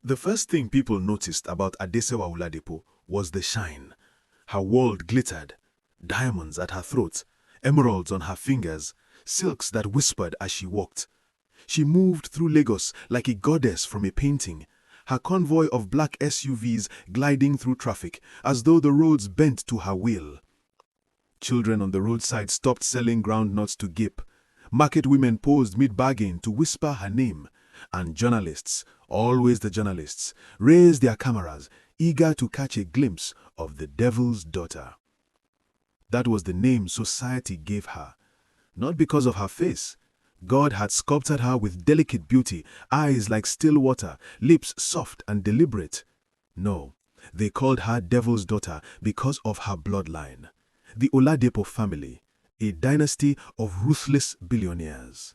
The first thing people noticed about Adesewa Oladipo was the shine. Her world glittered, diamonds at her throat, emeralds on her fingers, silks that whispered as she walked. She moved through Lagos like a goddess from a painting, her convoy of black SUVs gliding through traffic as though the roads bent to her will. Children on the roadside stopped selling groundnuts to gape. Market women posed mid-bargain to whisper her name. And journalists, always the journalists, raised their cameras, eager to catch a glimpse of the devil's daughter. That was the name society gave her. Not because of her face. God had sculpted her with delicate beauty, eyes like still water, lips soft and deliberate. No, they called her devil's daughter because of her bloodline. The Oladipo family, a dynasty of ruthless billionaires.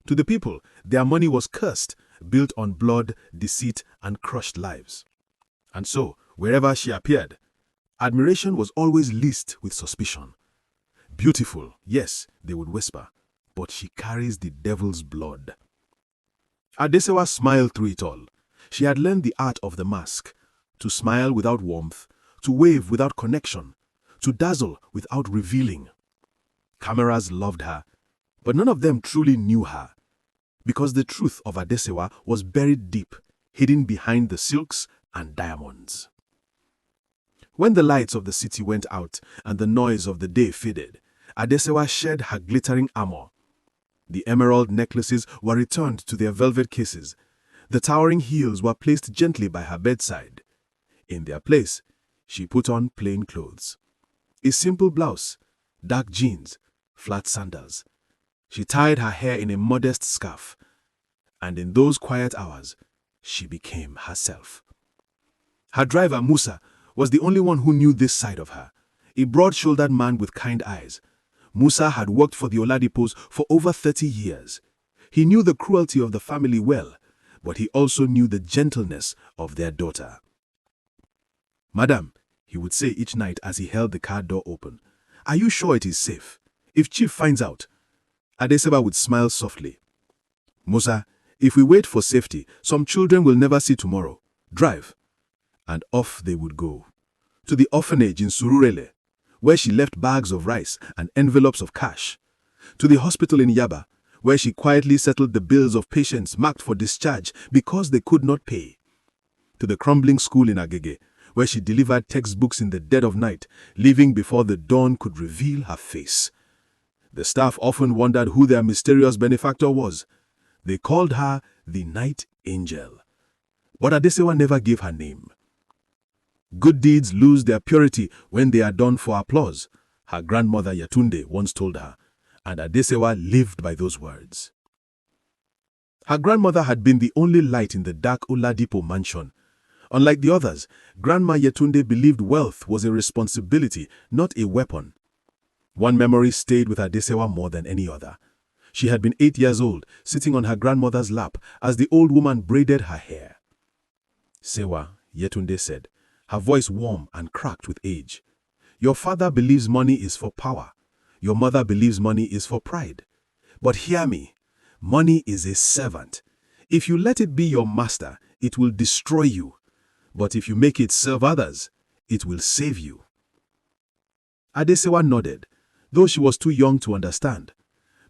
To the people, their money was cursed, built on blood, deceit, and crushed lives. And so, wherever she appeared, admiration was always laced with suspicion. Beautiful, yes, they would whisper, but she carries the devil's blood. Adesewa smiled through it all. She had learned the art of the mask, to smile without warmth, to wave without connection, to dazzle without revealing. Cameras loved her, but none of them truly knew her, because the truth of Adesewa was buried deep, hidden behind the silks and diamonds. When the lights of the city went out and the noise of the day faded, Adesewa shed her glittering armor. The emerald necklaces were returned to their velvet cases. The towering heels were placed gently by her bedside. In their place, she put on plain clothes. A simple blouse, dark jeans, flat sandals. She tied her hair in a modest scarf, and in those quiet hours, she became herself. Her driver, Musa, was the only one who knew this side of her, a broad-shouldered man with kind eyes. Musa had worked for the Oladipos for over 30 years. He knew the cruelty of the family well, but he also knew the gentleness of their daughter. "Madam," he would say each night as he held the car door open, "are you sure it is safe? If Chief finds out..." Adesewa would smile softly. "Musa, if we wait for safety, some children will never see tomorrow. Drive." And off they would go. To the orphanage in Surulere, where she left bags of rice and envelopes of cash. To the hospital in Yaba, where she quietly settled the bills of patients marked for discharge because they could not pay. To the crumbling school in Agege, where she delivered textbooks in the dead of night, leaving before the dawn could reveal her face. The staff often wondered who their mysterious benefactor was. They called her the Night Angel. But Adesewa never gave her name. Good deeds lose their purity when they are done for applause, her grandmother Yatunde once told her, and Adesewa lived by those words. Her grandmother had been the only light in the dark Oladipo mansion. Unlike the others, Grandma Yetunde believed wealth was a responsibility, not a weapon. One memory stayed with Adesewa more than any other. She had been 8 years old, sitting on her grandmother's lap as the old woman braided her hair. "Sewa," Yetunde said, her voice warm and cracked with age. "Your father believes money is for power. Your mother believes money is for pride. But hear me, money is a servant. If you let it be your master, it will destroy you. But if you make it serve others, it will save you." Adesewa nodded, though she was too young to understand.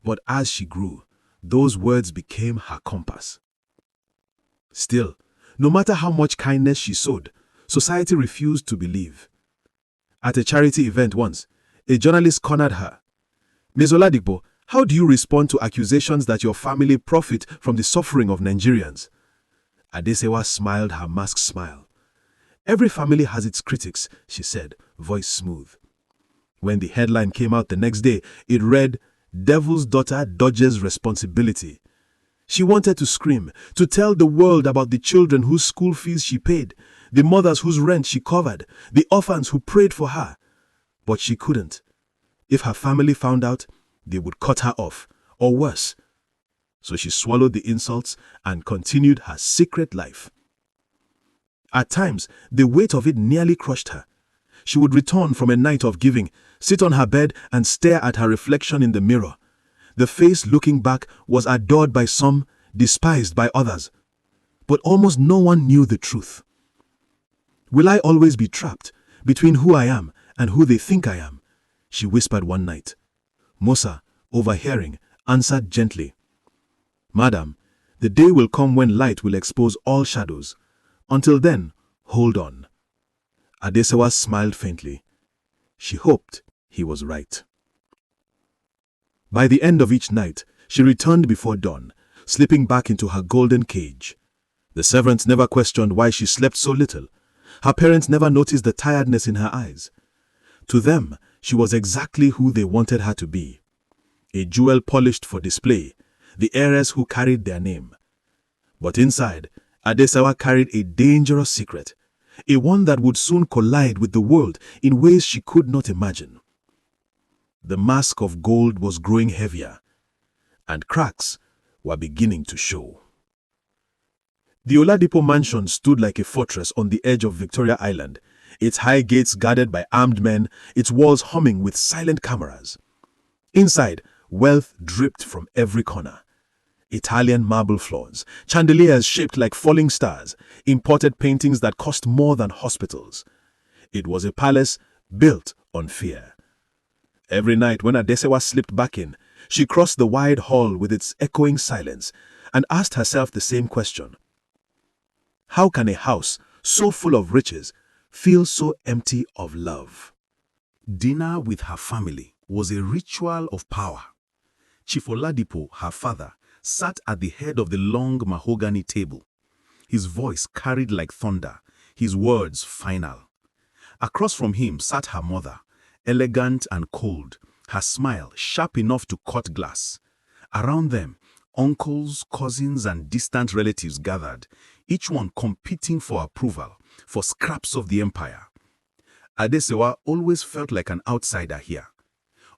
But as she grew, those words became her compass. Still, no matter how much kindness she sowed, society refused to believe. At a charity event once, a journalist cornered her. "Ms. Oladipo, how do you respond to accusations that your family profit from the suffering of Nigerians?" Adesewa smiled her masked smile. "Every family has its critics," she said, voice smooth. When the headline came out the next day, it read, "Devil's Daughter Dodges Responsibility." She wanted to scream, to tell the world about the children whose school fees she paid, the mothers whose rent she covered, the orphans who prayed for her. But she couldn't. If her family found out, they would cut her off, or worse. So she swallowed the insults and continued her secret life. At times, the weight of it nearly crushed her. She would return from a night of giving, sit on her bed and stare at her reflection in the mirror. The face looking back was adored by some, despised by others. but almost no one knew the truth. "Will I always be trapped between who I am and who they think I am?" she whispered one night. Musa, overhearing, answered gently, "Madam, the day will come when light will expose all shadows. Until then, hold on." Adesewa smiled faintly. She hoped he was right. By the end of each night, she returned before dawn, slipping back into her golden cage. The servants never questioned why she slept so little. Her parents never noticed the tiredness in her eyes. To them, she was exactly who they wanted her to be. A jewel polished for display, the heiress who carried their name. But inside, Adesewa carried a dangerous secret, a one that would soon collide with the world in ways she could not imagine. The mask of gold was growing heavier, and cracks were beginning to show. The Oladipo mansion stood like a fortress on the edge of Victoria Island, its high gates guarded by armed men, its walls humming with silent cameras. Inside, wealth dripped from every corner. Italian marble floors, chandeliers shaped like falling stars, imported paintings that cost more than hospitals. It was a palace built on fear. Every night when Adesewa slipped back in, she crossed the wide hall with its echoing silence and asked herself the same question. How can a house so full of riches feel so empty of love? Dinner with her family was a ritual of power. Chief Oladipo, her father, sat at the head of the long mahogany table. His voice carried like thunder, his words final. Across from him sat her mother, elegant and cold, her smile sharp enough to cut glass. Around them, uncles, cousins, and distant relatives gathered, each one competing for approval, for scraps of the empire. Adesewa always felt like an outsider here.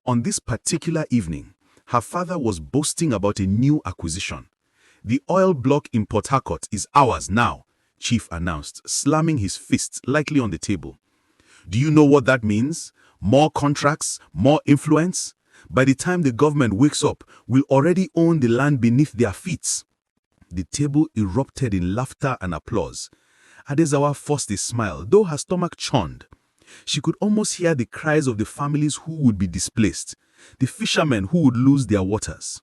On this particular evening, her father was boasting about a new acquisition. "The oil block in Port Harcourt is ours now," Chief announced, slamming his fist lightly on the table. "Do you know what that means? More contracts, more influence? By the time the government wakes up, we'll already own the land beneath their feet." The table erupted in laughter and applause. Adesewa forced a smile, though her stomach churned. She could almost hear the cries of the families who would be displaced, the fishermen who would lose their waters.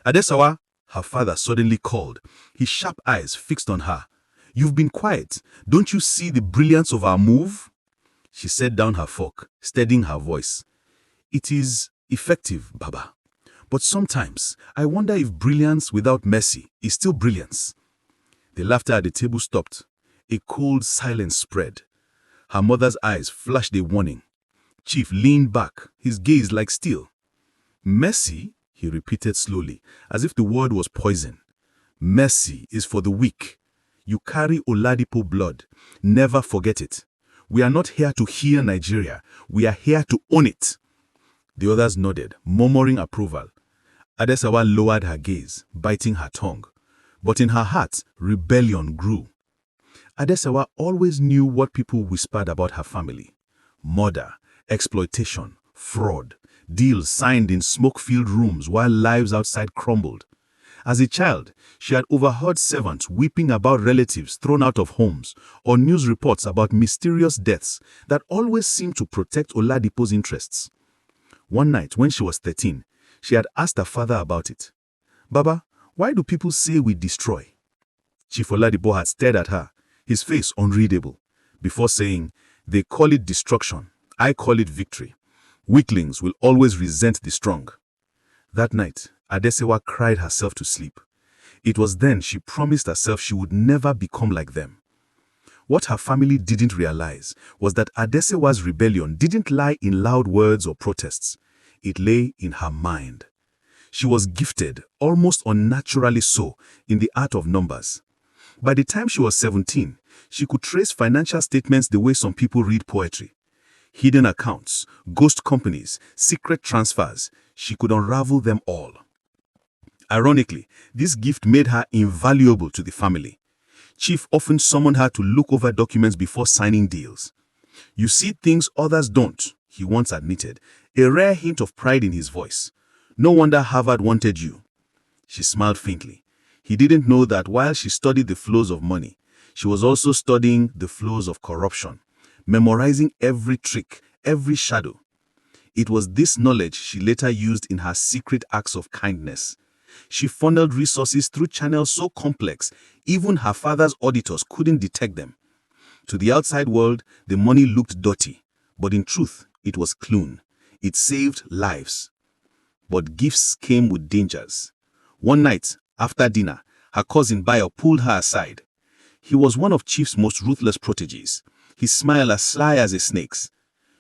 "Adesewa," her father suddenly called, his sharp eyes fixed on her. "You've been quiet. Don't you see the brilliance of our move?" She set down her fork, steadying her voice. "It is effective, Baba. But sometimes I wonder if brilliance without mercy is still brilliance." The laughter at the table stopped. A cold silence spread. Her mother's eyes flashed a warning. Chief leaned back, his gaze like steel. "Mercy," he repeated slowly, as if the word was poison. "Mercy is for the weak. You carry Oladipo blood. Never forget it. We are not here to heal Nigeria. We are here to own it." The others nodded, murmuring approval. Adesewa lowered her gaze, biting her tongue. But in her heart, rebellion grew. Adesewa always knew what people whispered about her family. Murder, exploitation, fraud, deals signed in smoke-filled rooms while lives outside crumbled. As a child, she had overheard servants weeping about relatives thrown out of homes or news reports about mysterious deaths that always seemed to protect Oladipo's interests. One night, when she was 13, she had asked her father about it. "Baba, why do people say we destroy?" Chief Oladipo had stared at her, his face unreadable, before saying, "They call it destruction. I call it victory. Weaklings will always resent the strong." That night, Adesewa cried herself to sleep. It was then she promised herself she would never become like them. What her family didn't realize was that Adesewa's rebellion didn't lie in loud words or protests. It lay in her mind. She was gifted, almost unnaturally so, in the art of numbers. By the time she was 17, she could trace financial statements the way some people read poetry. Hidden accounts, ghost companies, secret transfers, she could unravel them all. Ironically, this gift made her invaluable to the family. Chief often summoned her to look over documents before signing deals. "You see things others don't," he once admitted, a rare hint of pride in his voice. "No wonder Harvard wanted you." She smiled faintly. He didn't know that while she studied the flows of money, she was also studying the flows of corruption, memorizing every trick, every shadow. It was this knowledge she later used in her secret acts of kindness. She funneled resources through channels so complex, even her father's auditors couldn't detect them. To the outside world, the money looked dirty, but in truth, it was clean. It saved lives. But gifts came with dangers. One night, after dinner, her cousin Bayo pulled her aside. He was one of Chief's most ruthless proteges, his smile as sly as a snake's.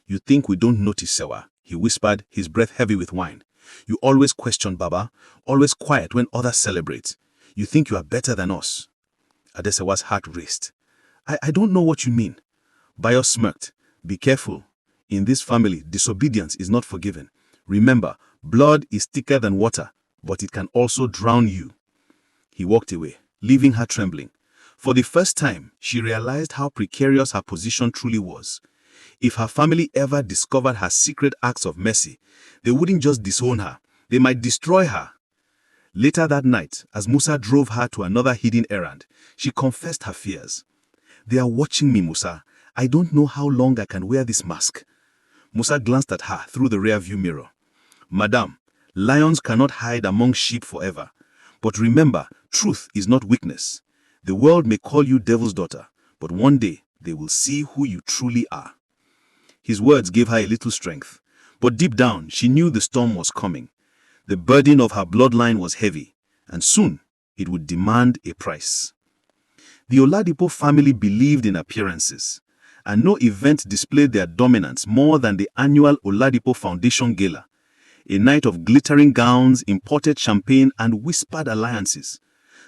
"You think we don't notice, Sewa," he whispered, his breath heavy with wine. "You always question Baba, always quiet when others celebrate. You think you are better than us." Adesewa's heart raced. I don't know what you mean." Bayo smirked. "Be careful. In this family, disobedience is not forgiven. Remember, blood is thicker than water, but it can also drown you." He walked away, leaving her trembling. For the first time, she realized how precarious her position truly was. If her family ever discovered her secret acts of mercy, they wouldn't just disown her, they might destroy her. Later that night, as Musa drove her to another hidden errand, she confessed her fears. "They are watching me, Musa. I don't know how long I can wear this mask." Musa glanced at her through the rearview mirror. "Madam, lions cannot hide among sheep forever. But remember, truth is not weakness. The world may call you devil's daughter, but one day they will see who you truly are." His words gave her a little strength, but deep down she knew the storm was coming. The burden of her bloodline was heavy, and soon it would demand a price. The Oladipo family believed in appearances, and no event displayed their dominance more than the annual Oladipo Foundation Gala, a night of glittering gowns, imported champagne, and whispered alliances.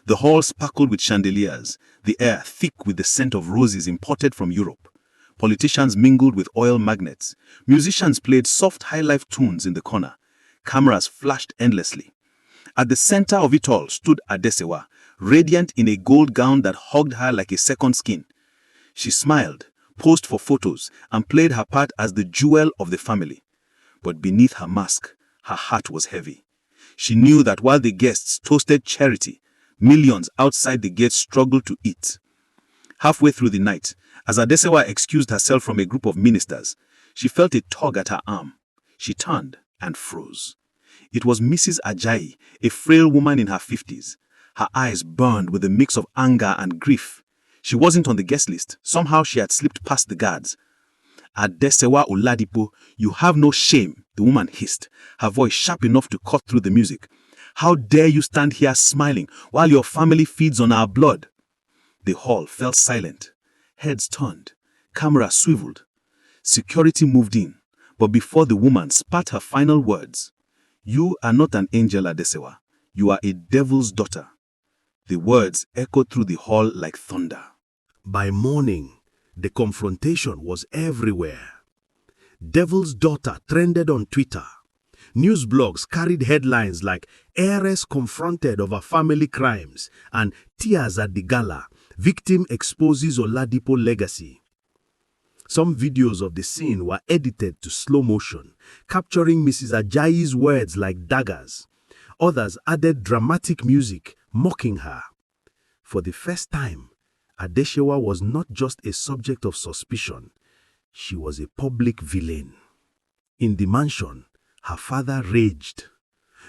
The hall sparkled with chandeliers, the air thick with the scent of roses imported from Europe. Politicians mingled with oil magnates. Musicians played soft high-life tunes in the corner. Cameras flashed endlessly. At the center of it all stood Adesewa, radiant in a gold gown that hugged her like a second skin. She smiled, posed for photos, and played her part as the jewel of the family. But beneath her mask, her heart was heavy. She knew that while the guests toasted charity, millions outside the gate struggled to eat. Halfway through the night, as Adesewa excused herself from a group of ministers, she felt a tug at her arm. She turned and froze. It was Mrs. Ajayi, a frail woman in her 50s. Her eyes burned with a mix of anger and grief. She wasn't on the guest list. Somehow she had slipped past the guards. "Adesewa Oladipo, you have no shame," the woman hissed, her voice sharp enough to cut through the music. "How dare you stand here smiling while your family feeds on our blood?" The hall fell silent. Heads turned. Cameras swiveled. Security moved in. But before the woman spat her final words, "You are not an angel, Adesewa. You are a devil's daughter." The words echoed through the hall like thunder. By morning, the confrontation was everywhere. "Devil's daughter" trended on Twitter. News blogs carried headlines like "Heiress confronted over family crimes" and "Tears at the gala. Victim exposes Oladipo legacy." Some videos of the scene were edited to slow motion, capturing Mrs. Ajayi's words like daggers. Others added dramatic music, mocking her. For the first time, Adesewa was not just a subject of suspicion. She was a public villain. In the mansion, her father raged.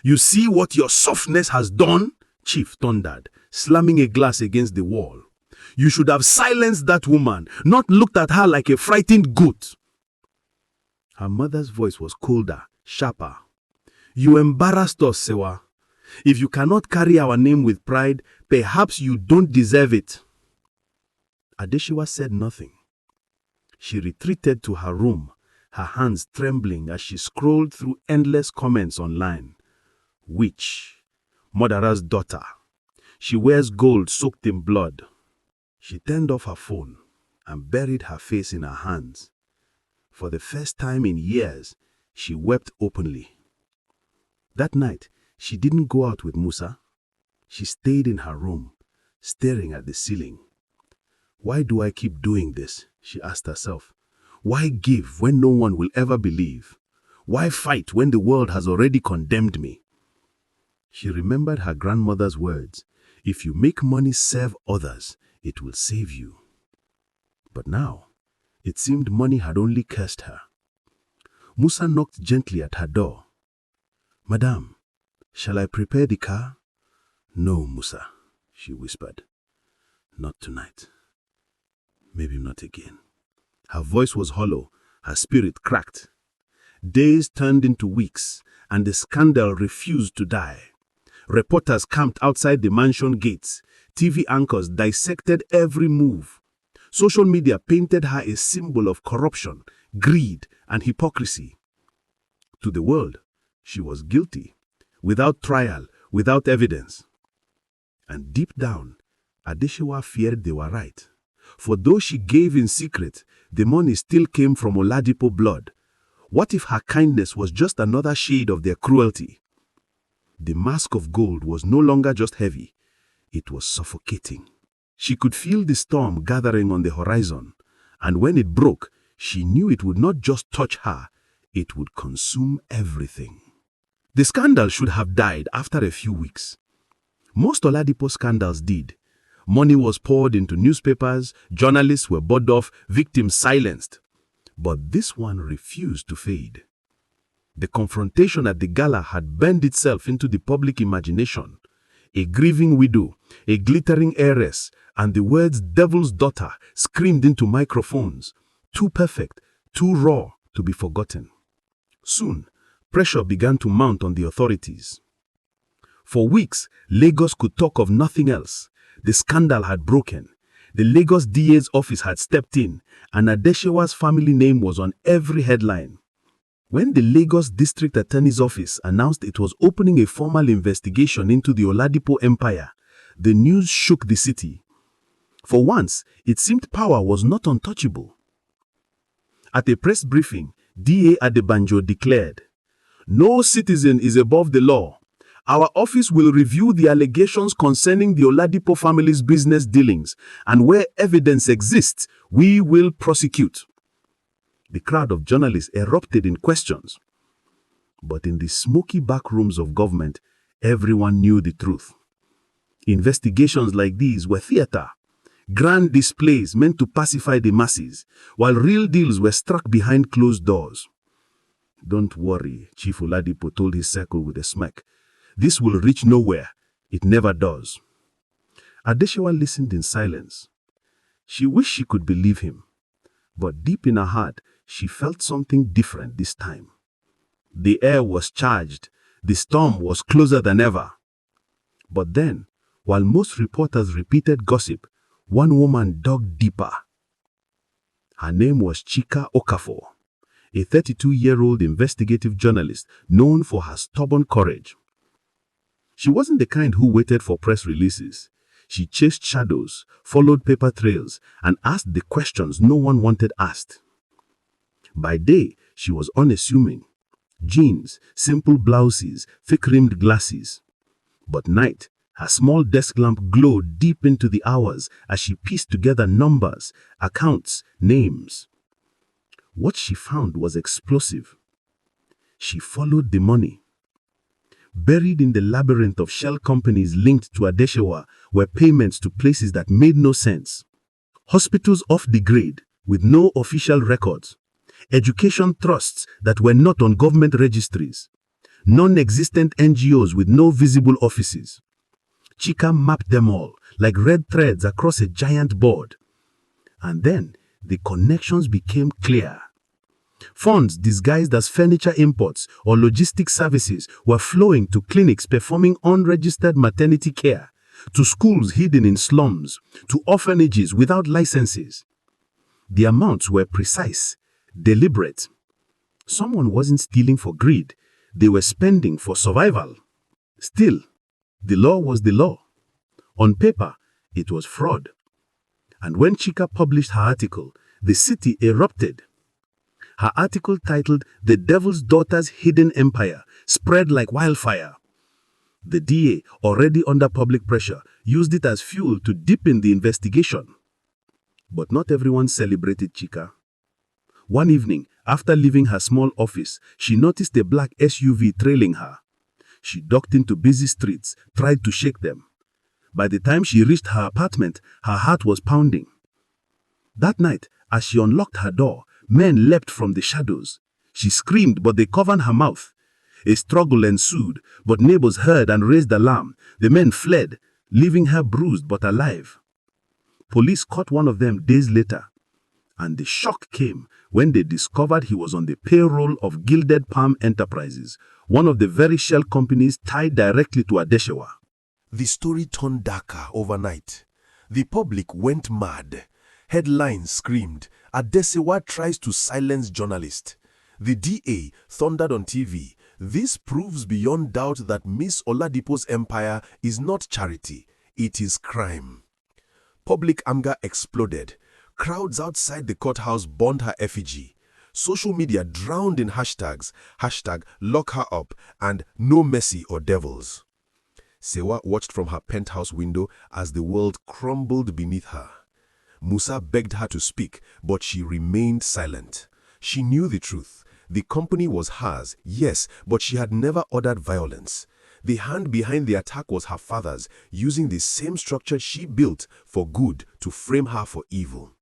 "You see what your softness has done?" Chief thundered, slamming a glass against the wall. "You should have silenced that woman, not looked at her like a frightened goat." Her mother's voice was colder, sharper. "You embarrassed us, Sewa. If you cannot carry our name with pride, perhaps you don't deserve it." Adesewa said nothing. She retreated to her room, her hands trembling as she scrolled through endless comments online. Witch, murderer's daughter. She wears gold soaked in blood. She turned off her phone and buried her face in her hands. For the first time in years, she wept openly. That night, she didn't go out with Musa. She stayed in her room, staring at the ceiling. "Why do I keep doing this?" she asked herself. "Why give when no one will ever believe? Why fight when the world has already condemned me?" She remembered her grandmother's words. If you make money serve others, it will save you. But now, it seemed money had only cursed her. Musa knocked gently at her door. "Madame, shall I prepare the car?" "No, Musa," she whispered. "Not tonight. Maybe not again." Her voice was hollow, her spirit cracked. Days turned into weeks, and the scandal refused to die. Reporters camped outside the mansion gates. TV anchors dissected every move. Social media painted her a symbol of corruption, greed, and hypocrisy. To the world, she was guilty, without trial, without evidence. And deep down, Adesewa feared they were right. For though she gave in secret, the money still came from Oladipo blood. What if her kindness was just another shade of their cruelty? The mask of gold was no longer just heavy, it was suffocating. She could feel the storm gathering on the horizon, and when it broke, she knew it would not just touch her, it would consume everything. The scandal should have died after a few weeks. Most Oladipo scandals did. Money was poured into newspapers, journalists were bought off, victims silenced. But this one refused to fade. The confrontation at the gala had burned itself into the public imagination. A grieving widow, a glittering heiress, and the words "devil's daughter" screamed into microphones, too perfect, too raw to be forgotten. Soon, pressure began to mount on the authorities. For weeks, Lagos could talk of nothing else. The scandal had broken. The Lagos DA's office had stepped in, and Adesewa's family name was on every headline. When the Lagos District Attorney's Office announced it was opening a formal investigation into the Oladipo empire, the news shook the city. For once, it seemed power was not untouchable. At a press briefing, DA Adebanjo declared, "No citizen is above the law. Our office will review the allegations concerning the Oladipo family's business dealings, and where evidence exists, we will prosecute." The crowd of journalists erupted in questions. But in the smoky back rooms of government, everyone knew the truth. Investigations like these were theater, grand displays meant to pacify the masses, while real deals were struck behind closed doors. "Don't worry," Chief Oladipo told his circle with a smirk. "This will reach nowhere. It never does." Adesewa listened in silence. She wished she could believe him, but deep in her heart, she felt something different this time. The air was charged. The storm was closer than ever. But then, while most reporters repeated gossip, one woman dug deeper. Her name was Chika Okafor, a 32-year-old investigative journalist known for her stubborn courage. She wasn't the kind who waited for press releases. She chased shadows, followed paper trails, and asked the questions no one wanted asked. By day, she was unassuming. Jeans, simple blouses, thick-rimmed glasses. But night, her small desk lamp glowed deep into the hours as she pieced together numbers, accounts, names. What she found was explosive. She followed the money. Buried in the labyrinth of shell companies linked to Adesewa were payments to places that made no sense. Hospitals off the grid with no official records. Education trusts that were not on government registries. Non-existent NGOs with no visible offices. Chika mapped them all like red threads across a giant board. And then the connections became clear. Funds disguised as furniture imports or logistics services were flowing to clinics performing unregistered maternity care, to schools hidden in slums, to orphanages without licenses. The amounts were precise, deliberate. Someone wasn't stealing for greed, they were spending for survival. Still, the law was the law. On paper, it was fraud. And when Chika published her article, the city erupted. Her article titled "The Devil's Daughter's Hidden Empire" spread like wildfire. The DA, already under public pressure, used it as fuel to deepen the investigation. But not everyone celebrated Chika. One evening, after leaving her small office, she noticed a black SUV trailing her. She ducked into busy streets, tried to shake them. By the time she reached her apartment, her heart was pounding. That night, as she unlocked her door, men leapt from the shadows. She screamed, but they covered her mouth. A struggle ensued, but neighbors heard and raised alarm. The men fled, leaving her bruised but alive. Police caught one of them days later, and the shock came when they discovered he was on the payroll of Gilded Palm Enterprises, one of the very shell companies tied directly to Adesewa. The story turned darker overnight. The public went mad. Headlines screamed, "Adesewa tries to silence journalists." The DA thundered on TV, "This proves beyond doubt that Miss Oladipo's empire is not charity, it is crime." Public anger exploded. Crowds outside the courthouse burned her effigy. Social media drowned in hashtags, #lock her up and "no mercy or devils." Sewa watched from her penthouse window as the world crumbled beneath her. Musa begged her to speak, but she remained silent. She knew the truth. The company was hers, yes, but she had never ordered violence. The hand behind the attack was her father's, using the same structure she built for good to frame her for evil.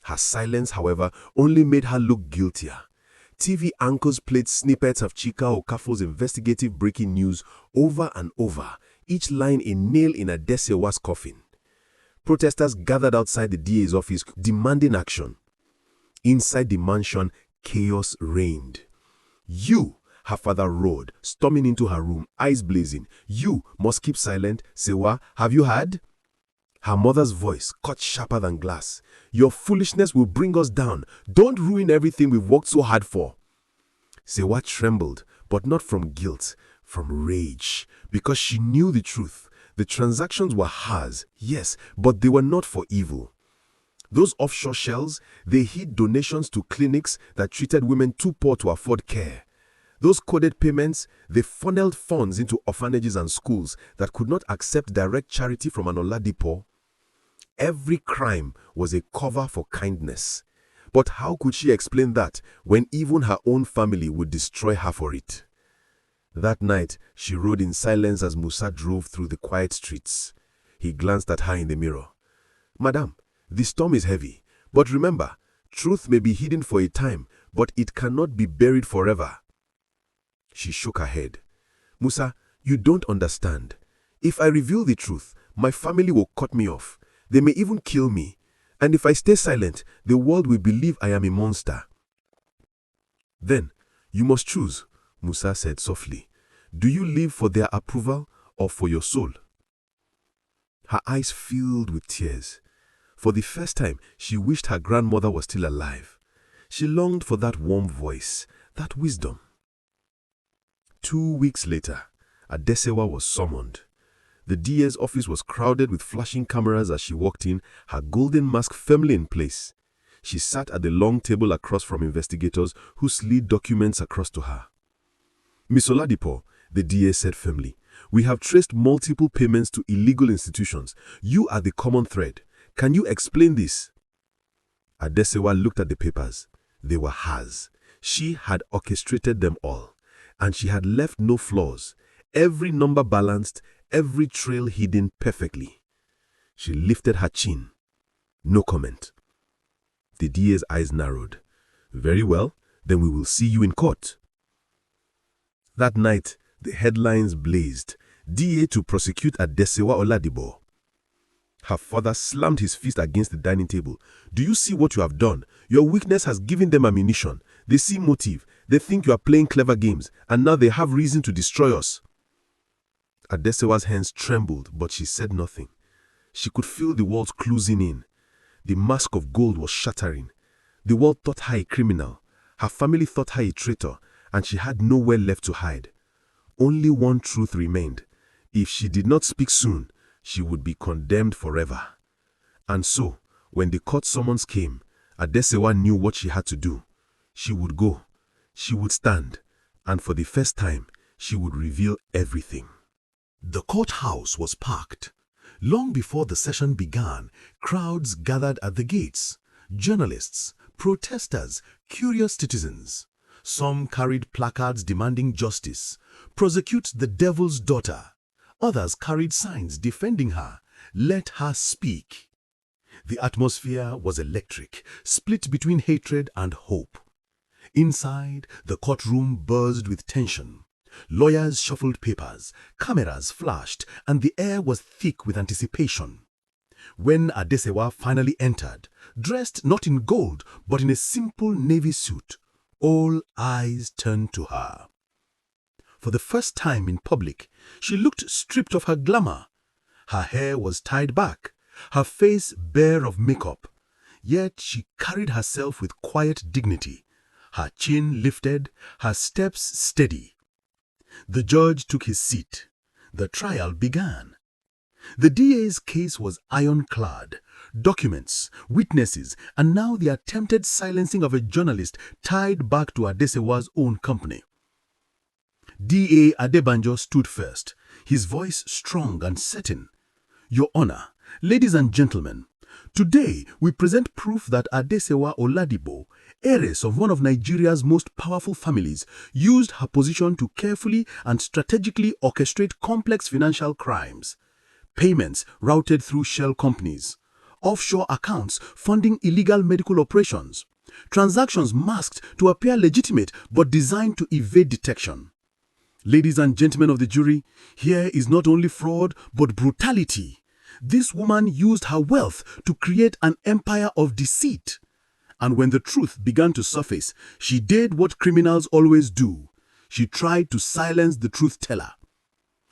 Her silence, however, only made her look guiltier. TV anchors played snippets of Chika Okafor's investigative breaking news over and over, each line a nail in Adesewa's coffin. Protesters gathered outside the DA's office demanding action. Inside the mansion, chaos reigned. "You," her father roared, storming into her room, eyes blazing. "You must keep silent. Sewa, have you heard?" Her mother's voice cut sharper than glass. "Your foolishness will bring us down. Don't ruin everything we've worked so hard for." Sewa trembled, but not from guilt, from rage, because she knew the truth. The transactions were hers, yes, but they were not for evil. Those offshore shells, they hid donations to clinics that treated women too poor to afford care. Those coded payments, they funneled funds into orphanages and schools that could not accept direct charity from an Oladipo. Every crime was a cover for kindness. But how could she explain that when even her own family would destroy her for it? That night, she rode in silence as Musa drove through the quiet streets. He glanced at her in the mirror. "Madam, the storm is heavy, but remember, truth may be hidden for a time, but it cannot be buried forever." She shook her head. "Musa, you don't understand. If I reveal the truth, my family will cut me off. They may even kill me. And if I stay silent, the world will believe I am a monster." "Then, you must choose," Musa said softly. "Do you live for their approval or for your soul?" Her eyes filled with tears. For the first time, she wished her grandmother was still alive. She longed for that warm voice, that wisdom. 2 weeks later, Adesewa was summoned. The DA's office was crowded with flashing cameras as she walked in, her golden mask firmly in place. She sat at the long table across from investigators who slid documents across to her. "Miss Oladipo," the DA said firmly, "we have traced multiple payments to illegal institutions. You are the common thread. Can you explain this?" Adesewa looked at the papers. They were hers. She had orchestrated them all, and she had left no flaws. Every number balanced, every trail hidden perfectly. She lifted her chin. No comment. The DA's eyes narrowed. "Very well, then we will see you in court." That night, the headlines blazed. DA to prosecute Adesewa Oladipo. Her father slammed his fist against the dining table. "Do you see what you have done? Your weakness has given them ammunition. They see motive. They think you are playing clever games, and now they have reason to destroy us." Adesewa's hands trembled, but she said nothing. She could feel the walls closing in. The mask of gold was shattering. The world thought her a criminal. Her family thought her a traitor, and she had nowhere left to hide. Only one truth remained. If she did not speak soon, she would be condemned forever. And so, when the court summons came, Adesewa knew what she had to do. She would go. She would stand. And for the first time, she would reveal everything. The courthouse was packed. Long before the session began, crowds gathered at the gates. Journalists, protesters, curious citizens. Some carried placards demanding justice. "Prosecute the devil's daughter." Others carried signs defending her. Let her speak. The atmosphere was electric, split between hatred and hope. Inside, the courtroom buzzed with tension. Lawyers shuffled papers, cameras flashed, and the air was thick with anticipation. When Adesewa finally entered, dressed not in gold but in a simple navy suit, all eyes turned to her. For the first time in public, she looked stripped of her glamour. Her hair was tied back, her face bare of makeup, yet she carried herself with quiet dignity, her chin lifted, her steps steady. The judge took his seat. The trial began. The DA's case was ironclad. Documents, witnesses, and now the attempted silencing of a journalist tied back to Adesewa's own company. DA Adebanjo stood first, his voice strong and certain. Your Honor, ladies and gentlemen, today we present proof that Adesewa Oladipo, heiress of one of Nigeria's most powerful families, used her position to carefully and strategically orchestrate complex financial crimes. Payments routed through shell companies, offshore accounts funding illegal medical operations, transactions masked to appear legitimate but designed to evade detection. Ladies and gentlemen of the jury, here is not only fraud but brutality. This woman used her wealth to create an empire of deceit. And when the truth began to surface, she did what criminals always do. She tried to silence the truth teller.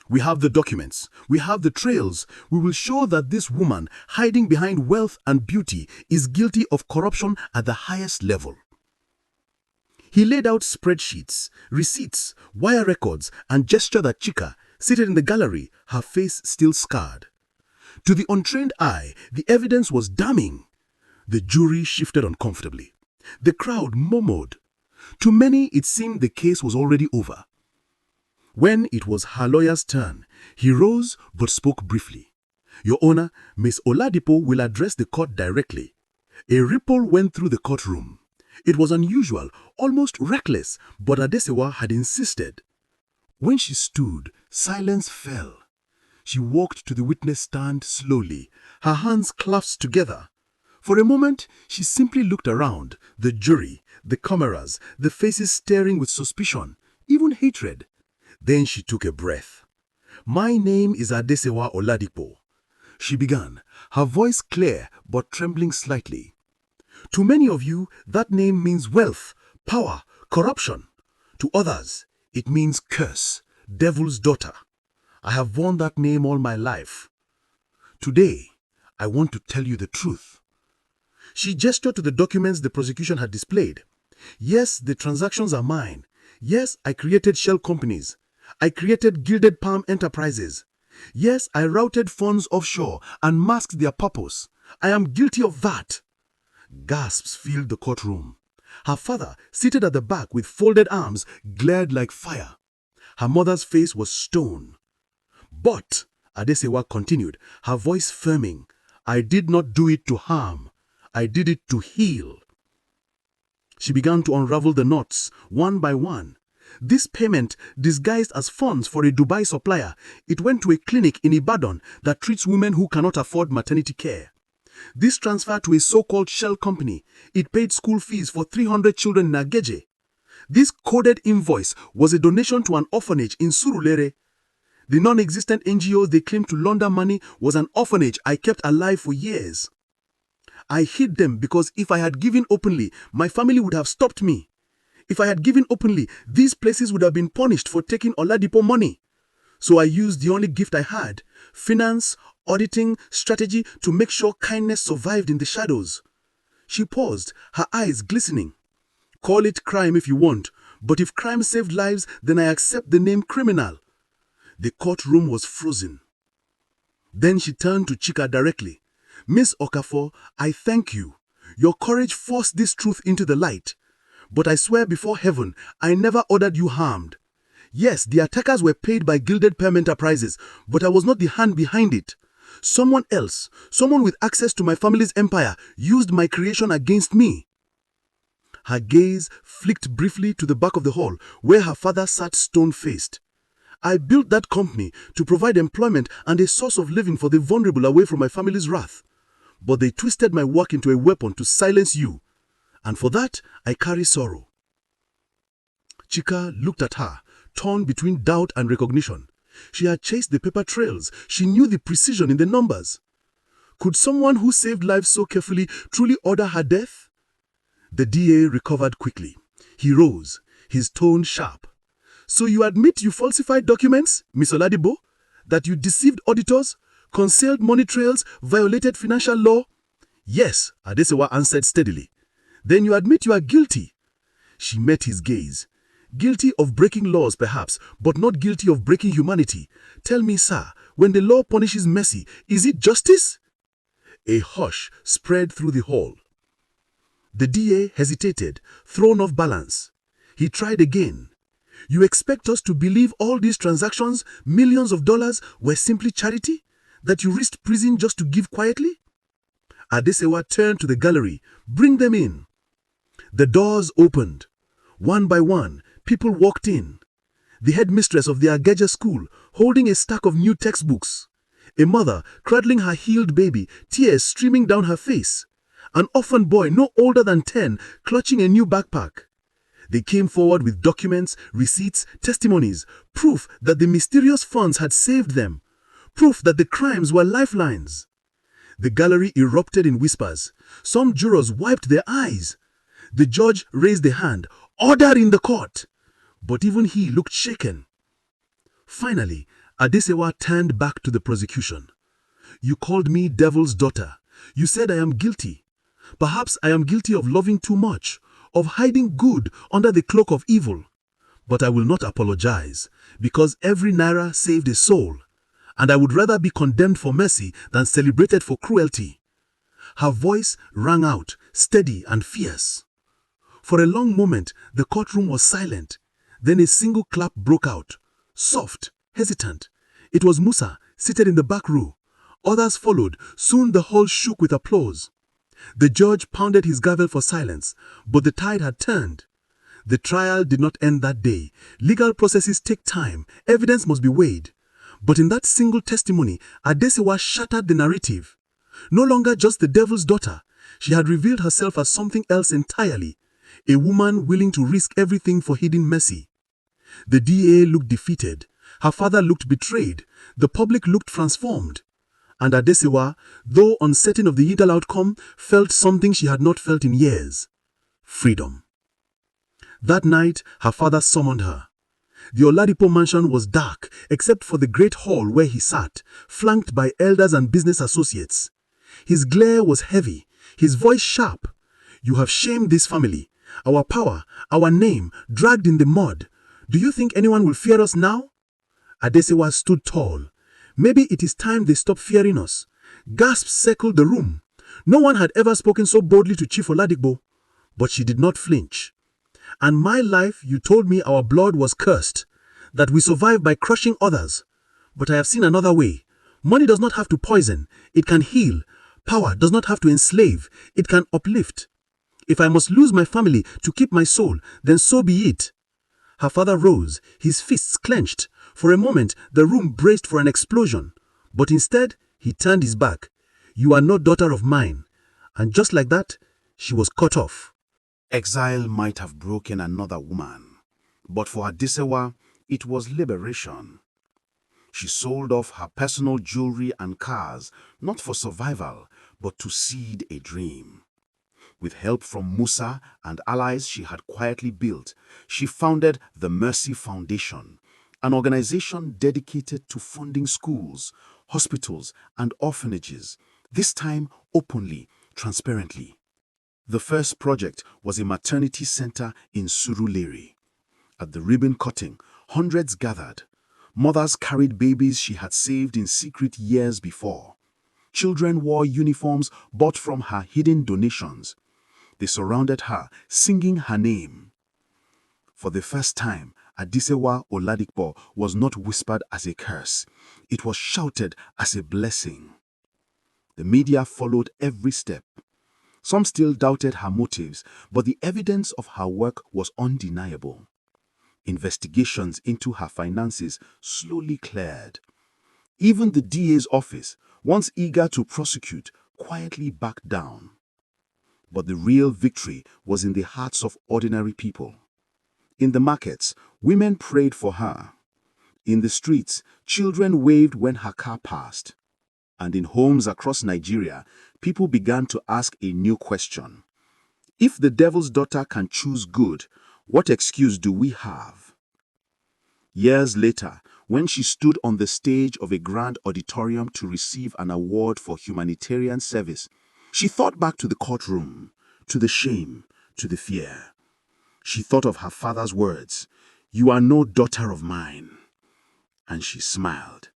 We have the documents. We have the trails. We will show that this woman, hiding behind wealth and beauty, is guilty of corruption at the highest level. He laid out spreadsheets, receipts, wire records, and gestured at Chika, seated in the gallery, her face still scarred. To the untrained eye, the evidence was damning. The jury shifted uncomfortably. The crowd murmured. To many, it seemed the case was already over. When it was her lawyer's turn, he rose but spoke briefly. Your Honor, Miss Oladipo will address the court directly. A ripple went through the courtroom. It was unusual, almost reckless, but Adesewa had insisted. When she stood, silence fell. She walked to the witness stand slowly, her hands clasped together. For a moment, she simply looked around, the jury, the cameras, the faces staring with suspicion, even hatred. Then she took a breath. My name is Adesewa Oladipo, she began, her voice clear but trembling slightly. To many of you, that name means wealth, power, corruption. To others, it means curse, devil's daughter. I have worn that name all my life. Today, I want to tell you the truth. She gestured to the documents the prosecution had displayed. Yes, the transactions are mine. Yes, I created shell companies. I created gilded palm enterprises. Yes, I routed funds offshore and masked their purpose. I am guilty of that. Gasps filled the courtroom. Her father, seated at the back with folded arms, glared like fire. Her mother's face was stone. But, Adesewa continued, her voice firming, I did not do it to harm. I did it to heal. She began to unravel the knots, one by one. This payment, disguised as funds for a Dubai supplier, it went to a clinic in Ibadan that treats women who cannot afford maternity care. This transfer to a so-called shell company, it paid school fees for 300 children in Ageje. This coded invoice was a donation to an orphanage in Surulere. The non-existent NGO they claimed to launder money was an orphanage I kept alive for years. I hid them because if I had given openly, my family would have stopped me. If I had given openly, these places would have been punished for taking Oladipo money. So I used the only gift I had, finance, auditing, strategy, to make sure kindness survived in the shadows. She paused, her eyes glistening. Call it crime if you want, but if crime saved lives, then I accept the name criminal. The courtroom was frozen. Then she turned to Chika directly. Miss Okafor, I thank you. Your courage forced this truth into the light. But I swear before heaven, I never ordered you harmed. Yes, the attackers were paid by Gilded Palm Enterprises, but I was not the hand behind it. Someone else, someone with access to my family's empire, used my creation against me. Her gaze flicked briefly to the back of the hall, where her father sat stone-faced. I built that company to provide employment and a source of living for the vulnerable away from my family's wrath. But they twisted my work into a weapon to silence you. And for that, I carry sorrow." Chika looked at her, torn between doubt and recognition. She had chased the paper trails. She knew the precision in the numbers. Could someone who saved lives so carefully truly order her death? The DA recovered quickly. He rose, his tone sharp. "So you admit you falsified documents, Miss Oladipo? That you deceived auditors, concealed money trails, violated financial law?" "Yes," Adesewa answered steadily. "Then you admit you are guilty." She met his gaze. "Guilty of breaking laws, perhaps, but not guilty of breaking humanity. Tell me, sir, when the law punishes mercy, is it justice?" A hush spread through the hall. The DA hesitated, thrown off balance. He tried again. "You expect us to believe all these transactions, millions of dollars, were simply charity? That you risked prison just to give quietly?" Adesewa turned to the gallery. "Bring them in." The doors opened. One by one, people walked in. The headmistress of the Ageja school, holding a stack of new textbooks. A mother cradling her healed baby, tears streaming down her face. An orphan boy no older than 10, clutching a new backpack. They came forward with documents, receipts, testimonies, proof that the mysterious funds had saved them, proof that the crimes were lifelines. The gallery erupted in whispers. Some jurors wiped their eyes. The judge raised a hand. "Order in the court!" But even he looked shaken. Finally, Adesewa turned back to the prosecution. "You called me devil's daughter. You said I am guilty. Perhaps I am guilty of loving too much, of hiding good under the cloak of evil. But I will not apologize, because every naira saved a soul, and I would rather be condemned for mercy than celebrated for cruelty." Her voice rang out, steady and fierce. For a long moment, the courtroom was silent. Then a single clap broke out, soft, hesitant. It was Musa, seated in the back row. Others followed. Soon the hall shook with applause. The judge pounded his gavel for silence, but the tide had turned. The trial did not end that day. Legal processes take time. Evidence must be weighed. But in that single testimony, Adesewa shattered the narrative. No longer just the devil's daughter, she had revealed herself as something else entirely. A woman willing to risk everything for hidden mercy. The DA looked defeated. Her father looked betrayed. The public looked transformed. And Adesewa, though uncertain of the legal outcome, felt something she had not felt in years. Freedom. That night, her father summoned her. The Oladipo mansion was dark, except for the great hall where he sat, flanked by elders and business associates. His glare was heavy, his voice sharp. "You have shamed this family. Our power, our name, dragged in the mud. Do you think anyone will fear us now?" Adesewa stood tall. "Maybe it is time they stop fearing us." Gasps circled the room. No one had ever spoken so boldly to Chief Oladipo. But she did not flinch. "And my life, you told me our blood was cursed, that we survive by crushing others. But I have seen another way. Money does not have to poison. It can heal. Power does not have to enslave. It can uplift. If I must lose my family to keep my soul, then so be it." Her father rose, his fists clenched. For a moment, the room braced for an explosion. But instead, he turned his back. "You are no daughter of mine." And just like that, she was cut off. Exile might have broken another woman, but for Adesewa, it was liberation. She sold off her personal jewelry and cars, not for survival, but to seed a dream. With help from Musa and allies she had quietly built, she founded the Mercy Foundation, an organization dedicated to funding schools, hospitals, and orphanages, this time openly, transparently. The first project was a maternity center in Surulere. At the ribbon cutting, hundreds gathered. Mothers carried babies she had saved in secret years before. Children wore uniforms bought from her hidden donations. They surrounded her, singing her name. For the first time, Adesewa Oladipo was not whispered as a curse. It was shouted as a blessing. The media followed every step. Some still doubted her motives, but the evidence of her work was undeniable. Investigations into her finances slowly cleared. Even the DA's office, once eager to prosecute, quietly backed down. But the real victory was in the hearts of ordinary people. In the markets, women prayed for her. In the streets, children waved when her car passed. And in homes across Nigeria, people began to ask a new question. If the devil's daughter can choose good, what excuse do we have? Years later, when she stood on the stage of a grand auditorium to receive an award for humanitarian service, she thought back to the courtroom, to the shame, to the fear. She thought of her father's words, "You are no daughter of mine." And she smiled.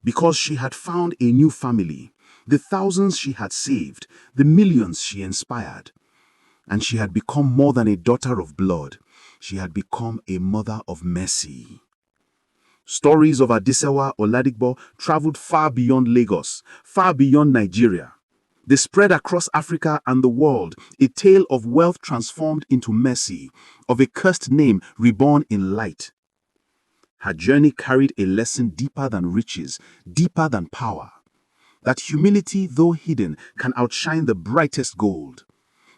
Because she had found a new family, the thousands she had saved, the millions she inspired. And she had become more than a daughter of blood. She had become a mother of mercy. Stories of Adesewa Oladipo traveled far beyond Lagos, far beyond Nigeria. They spread across Africa and the world, a tale of wealth transformed into mercy, of a cursed name reborn in light. Her journey carried a lesson deeper than riches, deeper than power. That humility, though hidden, can outshine the brightest gold.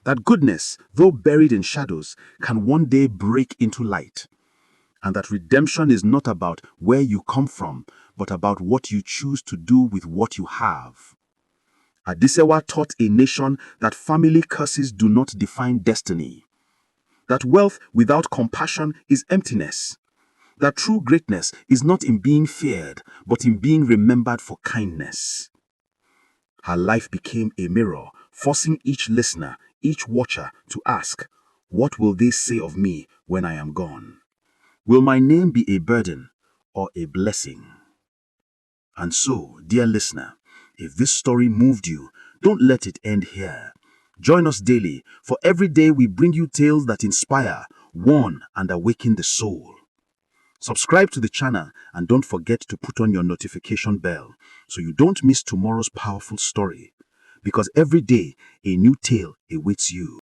That goodness, though buried in shadows, can one day break into light. And that redemption is not about where you come from, but about what you choose to do with what you have. Adesewa taught a nation that family curses do not define destiny. That wealth without compassion is emptiness. That true greatness is not in being feared, but in being remembered for kindness. Her life became a mirror, forcing each listener, each watcher to ask, what will they say of me when I am gone? Will my name be a burden or a blessing? And so, dear listener, if this story moved you, don't let it end here. Join us daily, for every day we bring you tales that inspire, warn, and awaken the soul. Subscribe to the channel and don't forget to put on your notification bell so you don't miss tomorrow's powerful story. Because every day, a new tale awaits you.